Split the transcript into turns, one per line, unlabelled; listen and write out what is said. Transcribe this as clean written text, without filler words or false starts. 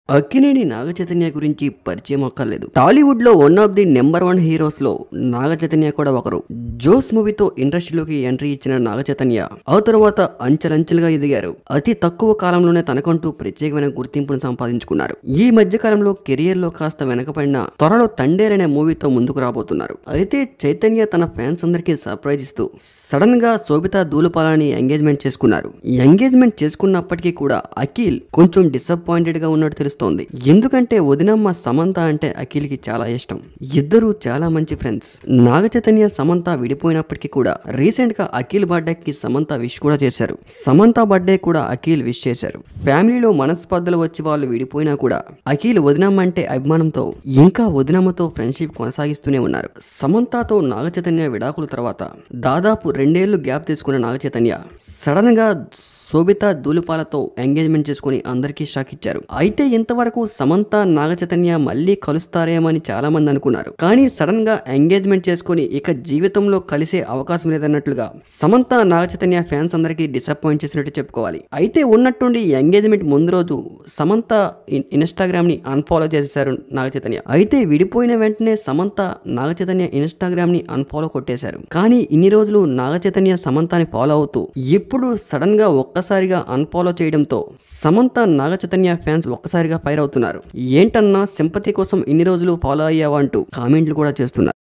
అక్కినేని నాగచైతన్య గురించి పరిచయం అక్కర్లేదు. టాలీవుడ్ లో one of the number 1 heroes లో నాగచైతన్య కూడా ఒకరు. జోస్ మూవీతో ఇండస్ట్రీలోకి ఎంట్రీ ఇచ్చిన నాగచైతన్య ఆ తర్వాత అంచెలంచెలుగా ఎదిగారు. అతి తక్కువ కాలంలోనే తనకంటూ ప్రత్యేకమైన గుర్తింపును సంపాదించుకున్నారు. ఈ మధ్య కాలంలో కెరియర్ లో కాస్త వెనకపడిన త్వరలో తండేలనే మూవీతో ముందుకు రాబోతున్నారు. అయితే చైతన్య తన ఫ్యాన్స్ అందరికీ సర్ప్రైజ్ ఇస్తూ సడన్ గా శోభితా ధూళిపాలని ఎంగేజ్మెంట్ చేసుకున్నారు. ఎంగేజ్మెంట్ చేసుకున్నప్పటికీ కూడా అఖిల్ కొంచెం డిసప్పాయింటెడ్ గా ఉన్నట్టు తెలుస్తుంది. ఎందుకంటే వదినమ్మ సమంత అంటే అఖిల్ కి చాలా ఇష్టం. ఇద్దరు చాలా మంచి ఫ్రెండ్స్. నాగచైతన్య సమంత విడిపోయినప్పటికీ కూడా రీసెంట్ గా అఖిల్ బర్త్డేకి సమంత విష్ కూడా చేశారు. సమంత బర్త్డే కూడా అఖిల్ విష్ చేశారు. ఫ్యామిలీలో మనస్పర్ధలు వచ్చి వాళ్ళు విడిపోయినా కూడా అఖిల్ వదినమ్మ అంటే అభిమానంతో ఇంకా వదినమ్మతో ఫ్రెండ్షిప్ కొనసాగిస్తూనే ఉన్నారు. సమంతతో నాగచైతన్య విడాకుల తర్వాత దాదాపు 2 ఏళ్లు గ్యాప్ తీసుకున్న నాగచైతన్య సడన్ గా శోభితా ధూళిపాలతో ఎంగేజ్మెంట్ చేసుకుని అందరికీ షాక్ ఇచ్చారు. అయితే ఇంతవరకు సమంత నాగచైతన్య మళ్ళీ కలుస్తారేమని చాలా మంది అనుకున్నారు. కానీ సడన్ గా ఎంగేజ్మెంట్ చేసుకుని ఇక జీవితంలో కలిసే అవకాశం లేదన్నట్లుగా సమంత నాగచైతన్య ఫ్యాన్స్ అందరికీ డిసప్పాయింట్ చేసినట్టు చెప్పుకోవాలి. అయితే ఉన్నట్టుండి ఎంగేజ్మెంట్ ముందు రోజు సమంత ఇన్స్టాగ్రామ్ ని అన్ఫాలో చేసేశారు నాగచైతన్య. అయితే విడిపోయిన వెంటనే సమంత నాగచైతన్య ఇన్స్టాగ్రామ్ ని అన్ఫాలో కొట్టేశారు. కానీ ఇన్ని రోజులు నాగచైతన్య సమంతని ఫాలో అవుతూ ఇప్పుడు సడన్ గా ఒక్కసారిగా అన్ఫాలో చేయడంతో సమంత నాగచైతన్య ఫ్యాన్స్ ఒక్కసారిగా ఫైర్ అవుతున్నారు. ఏంటన్నా సింపతి కోసం ఇన్ని రోజులు ఫాలో అయ్యావా అంటూ కామెంట్లు కూడా చేస్తున్నారు.